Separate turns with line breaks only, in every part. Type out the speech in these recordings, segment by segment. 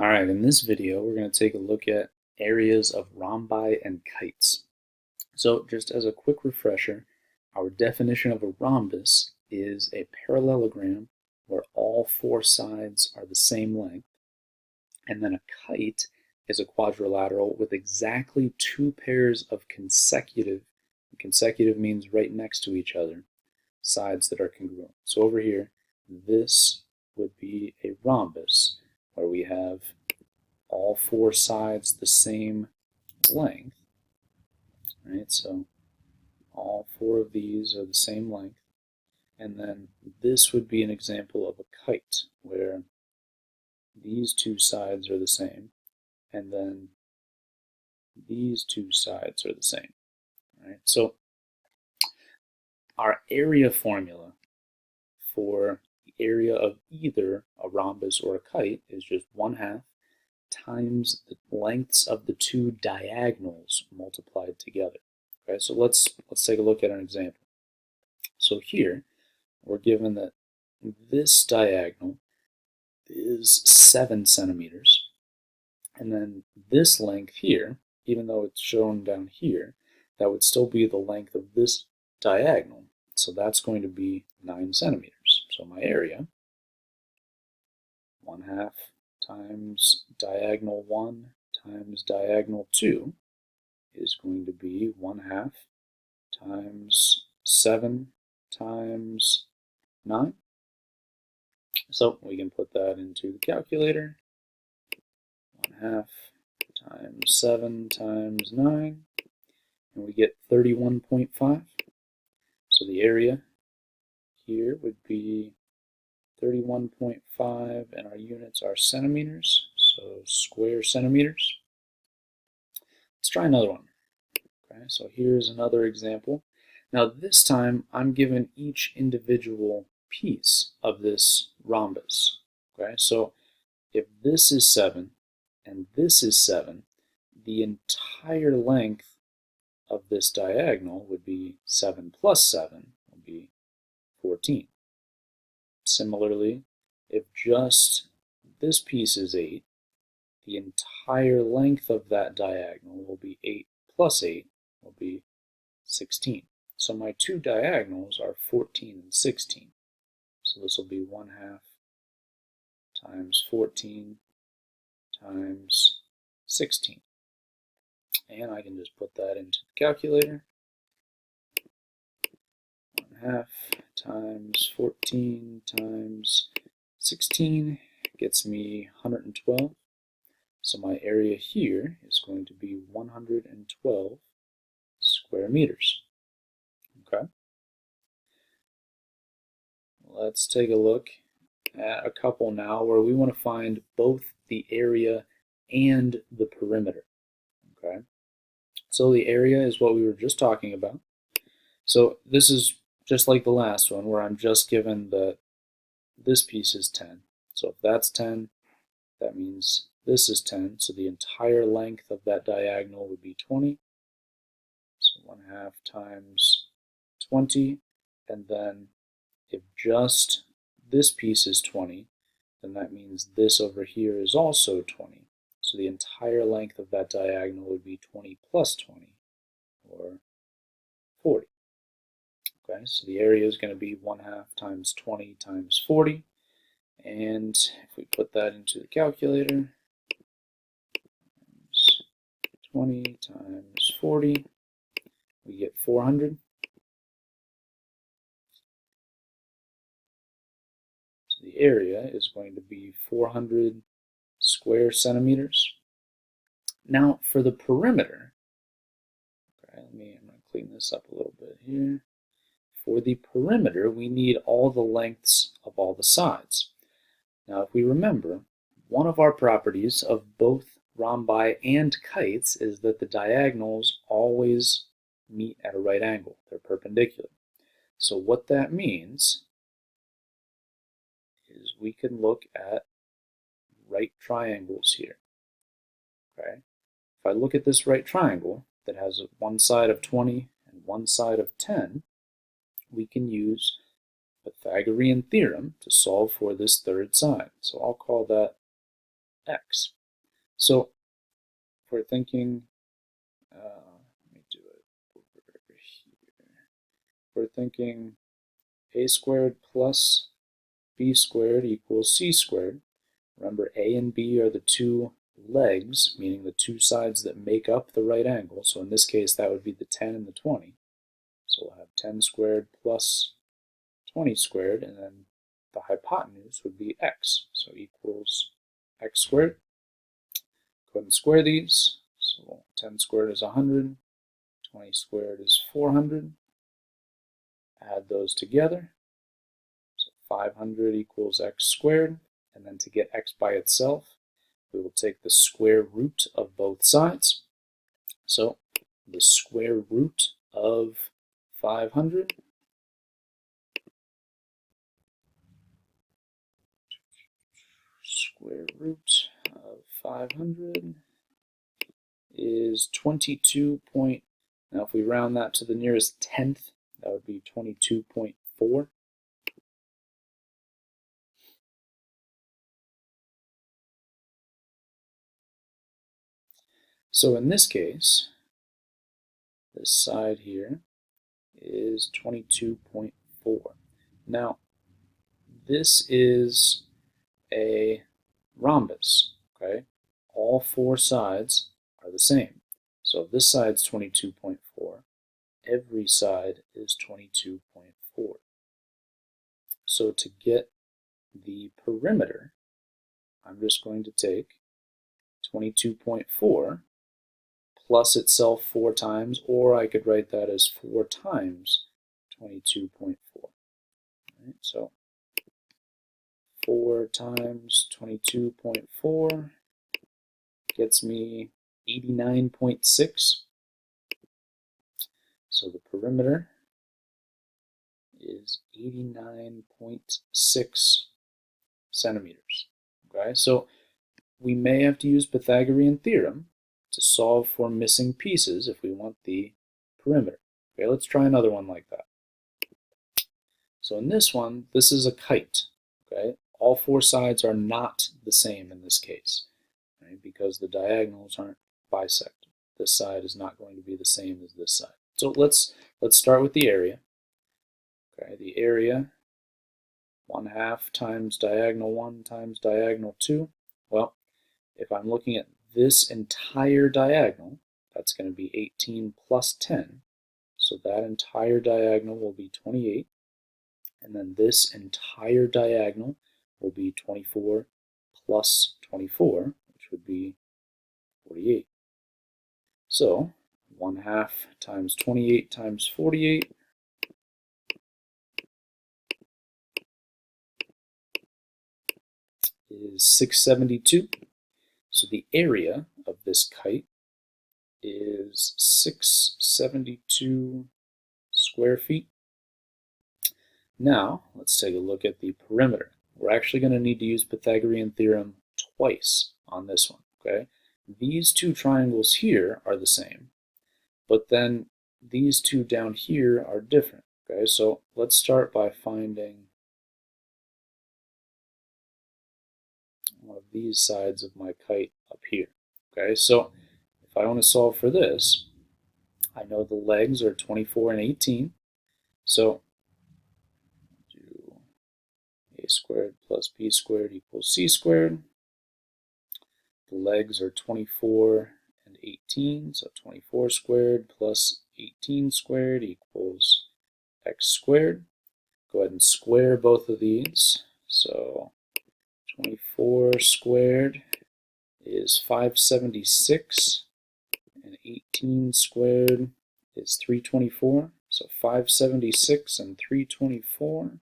Alright, in this video we're going to take a look at areas of rhombi and kites. So just as a quick refresher, our definition of a rhombus is a parallelogram where all four sides are the same length, and then a kite is a quadrilateral with exactly two pairs of consecutive means right next to each other, sides that are congruent. So over here, this would be a rhombus, where we have all four sides the same length, right? So all four of these are the same length. And then this would be an example of a kite, where these two sides are the same, and then these two sides are the same, right? So our area formula for the area of either a rhombus or a kite is just 1/2 times the lengths of the two diagonals multiplied together. Okay, so let's take a look at an example. So here we're given that this diagonal is 7 centimeters, and then this length here, even though it's shown down here, that would still be the length of this diagonal. So that's going to be 9 centimeters. So my area, 1/2 times diagonal 1 times diagonal 2 is going to be 1/2 times 7 times 9. So we can put that into the calculator. 1/2 times 7 times 9, and we get 31.5. So the area here would be 31.5, and our units are centimeters, so square centimeters. Let's try another one. Okay, so here's another example. Now this time I'm given each individual piece of this rhombus. Okay, so if this is 7 and this is 7, the entire length of this diagonal would be 7 plus 7 would be 14. Similarly, if just this piece is 8, the entire length of that diagonal will be 8 plus 8 will be 16. So my two diagonals are 14 and 16. So this will be 1/2 times 14 times 16. And I can just put that into the calculator. 1/2 times 14 times 16 gets me 112. So my area here is going to be 112 square meters. Okay. Let's take a look at a couple now where we want to find both the area and the perimeter. Okay. So the area is what we were just talking about. So this is just like the last one, where I'm just given that this piece is 10. So if that's 10, that means this is 10. So the entire length of that diagonal would be 20. So 1/2 times 20. And then if just this piece is 20, then that means this over here is also 20. So the entire length of that diagonal would be 20 plus 20, or 40. Okay, so the area is going to be 1/2 times 20 times 40. And if we put that into the calculator, 20 times 40, we get 400. So the area is going to be 400 square centimeters. Now for the perimeter, okay, I'm going to clean this up a little bit here. For the perimeter, we need all the lengths of all the sides. Now, if we remember, one of our properties of both rhombi and kites is that the diagonals always meet at a right angle. They're perpendicular. So what that means is we can look at right triangles here. Okay? If I look at this right triangle that has one side of 20 and one side of 10, we can use Pythagorean theorem to solve for this third side. So I'll call that x. So if we're thinking, let me do it over here. We're thinking a squared plus b squared equals c squared. Remember, a and b are the two legs, meaning the two sides that make up the right angle. So in this case, that would be the 10 and the 20. So we'll have 10 squared plus 20 squared, and then the hypotenuse would be x. So equals x squared. Go ahead and square these. So 10 squared is 100. 20 squared is 400. Add those together. So 500 equals x squared. And then to get x by itself, we will take the square root of both sides. So the square root of 500 square root of 500 is 22 point, now if we round that to the nearest tenth, that would be 22.4. So in this case, this side here is 22.4. Now, this is a rhombus, okay? All four sides are the same. So if this side's 22.4, every side is 22.4. So to get the perimeter, I'm just going to take 22.4 plus itself 4 times, or I could write that as 4 times 22.4. Right, so 4 times 22.4 gets me 89.6. So the perimeter is 89.6 centimeters. Okay, so we may have to use Pythagorean theorem to solve for missing pieces if we want the perimeter. Okay, let's try another one like that. So in this one, this is a kite. Okay, all four sides are not the same in this case, right, because the diagonals aren't bisected. This side is not going to be the same as this side. So let's start with the area. Okay, the area, 1/2 times diagonal 1 times diagonal 2. Well, if I'm looking at this entire diagonal, that's going to be 18 plus 10. So that entire diagonal will be 28. And then this entire diagonal will be 24 plus 24, which would be 48. So 1/2 times 28 times 48 is 672. So the area of this kite is 672 square feet. Now, let's take a look at the perimeter. We're actually going to need to use Pythagorean theorem twice on this one, okay? These two triangles here are the same, but then these two down here are different, okay? So let's start by finding one of these sides of my kite up here, okay? So if I want to solve for this, I know the legs are 24 and 18, so do a squared plus b squared equals c squared. The legs are 24 and 18, so 24 squared plus 18 squared equals x squared. Go ahead and square both of these. So 24 squared is 576, and 18 squared is 324. So 576 and 324.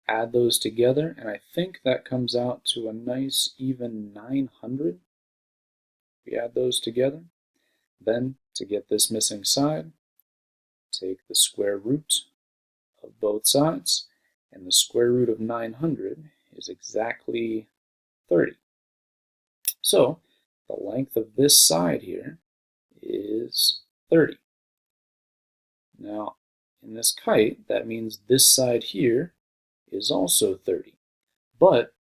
Add those together, and I think that comes out to a nice even 900. We add those together. Then, to get this missing side, take the square root of both sides, and the square root of 900 is exactly 30. So, the length of this side here is 30. Now, in this kite, that means this side here is also 30. But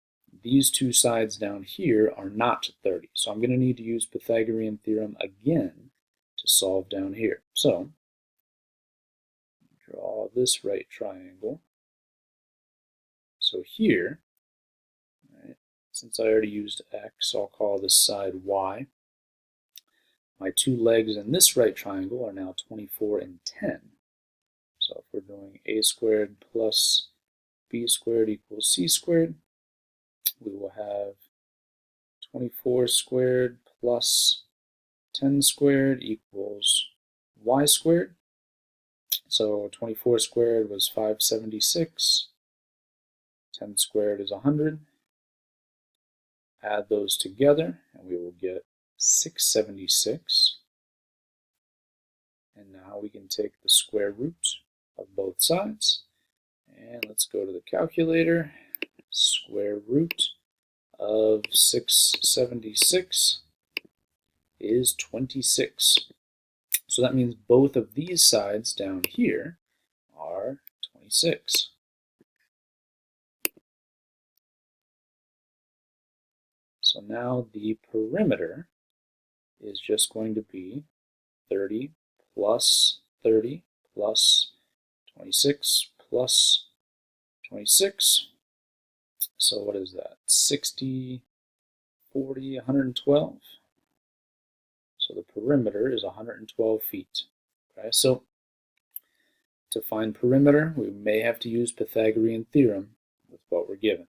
these two sides down here are not 30. So I'm going to need to use Pythagorean theorem again to solve down here. So draw this right triangle. So here, right, since I already used x, I'll call this side y. My two legs in this right triangle are now 24 and 10. So if we're doing a squared plus b squared equals c squared, we will have 24 squared plus 10 squared equals y squared. So 24 squared was 576. 10 squared is 100. Add those together, and we will get 676. And now we can take the square root of both sides. And let's go to the calculator. Square root of 676 is 26. So that means both of these sides down here are 26. So now the perimeter is just going to be 30 plus 30 plus 26 plus 26. So what is that? 60, 40, 112. So the perimeter is 112 feet. Okay, so to find perimeter, we may have to use Pythagorean theorem with what we're given.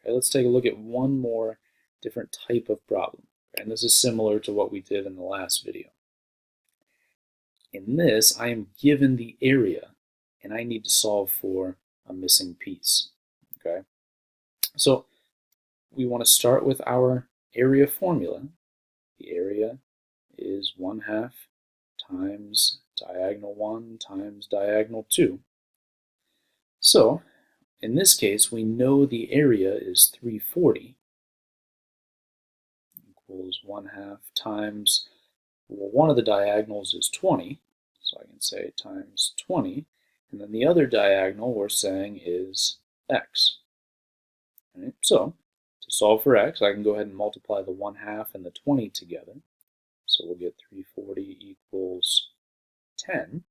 Okay, let's take a look at one more different type of problem. Okay, and this is similar to what we did in the last video. In this, I am given the area, and I need to solve for a missing piece. Okay, so we want to start with our area formula. The area is 1/2 times diagonal 1 times diagonal 2. So in this case, we know the area is 340 equals 1/2 times, well, one of the diagonals is 20, so I can say times 20, and then the other diagonal we're saying is x. Right? So to solve for x, I can go ahead and multiply the 1/2 and the 20 together. So we'll get 340 equals 10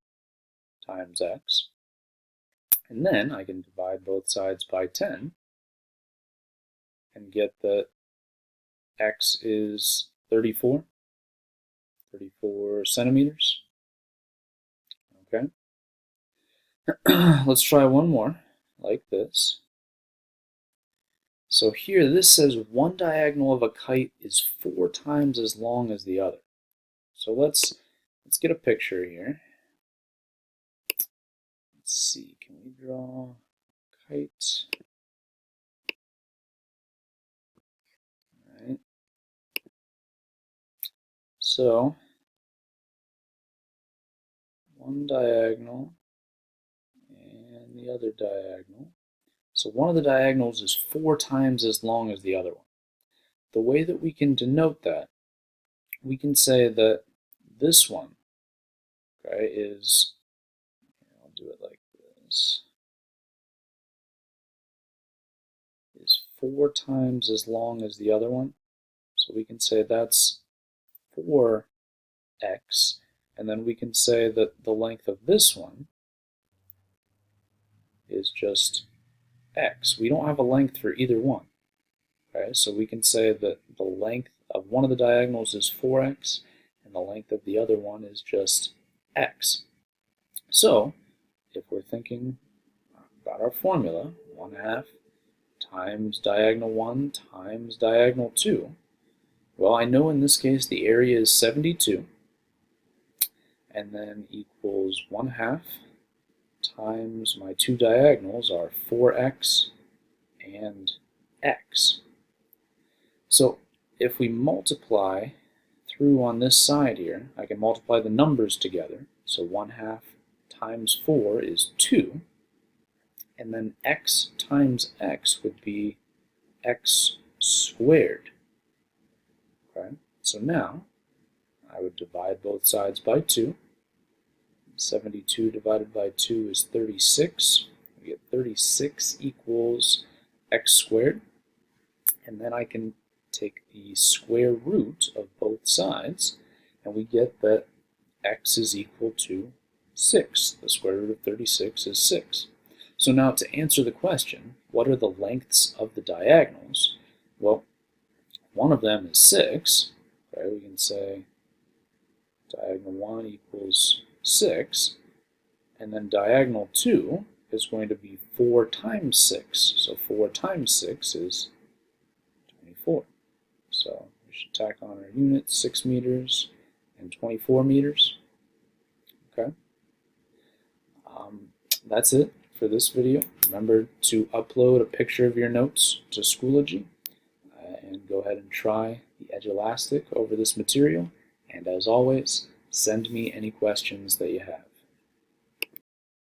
times x. And then I can divide both sides by 10 and get that x is 34 centimeters. Okay. Let's try one more like this. So here this says one diagonal of a kite is 4 times as long as the other. So let's get a picture here. Let's see, can we draw a kite? All right. So one diagonal and the other diagonal. So one of the diagonals is 4 times as long as the other one. The way that we can denote that, we can say that this one, okay, is, I'll do it like this, is 4 times as long as the other one. So we can say that's 4x, and then we can say that the length of this one is just x. We don't have a length for either one. Okay, so we can say that the length of one of the diagonals is 4x, and the length of the other one is just x. So if we're thinking about our formula, 1/2 times diagonal 1 times diagonal 2, well, I know in this case the area is 72, and then equals 1/2 times my two diagonals are 4x and x. So if we multiply through on this side here, I can multiply the numbers together. So 1/2 times 4 is 2, and then x times x would be x squared. Okay, so now I would divide both sides by 2. 72 divided by 2 is 36. We get 36 equals x squared. And then I can take the square root of both sides, and we get that x is equal to 6. The square root of 36 is 6. So now to answer the question, what are the lengths of the diagonals? Well, one of them is 6. Right? We can say diagonal 1 equals 6, and then diagonal 2 is going to be 4 times 6. So 4 times 6 is 24. So we should tack on our units, 6 meters and 24 meters. Okay. That's it for this video. Remember to upload a picture of your notes to Schoology and go ahead and try the edge elastic over this material. And as always, send me any questions that you have.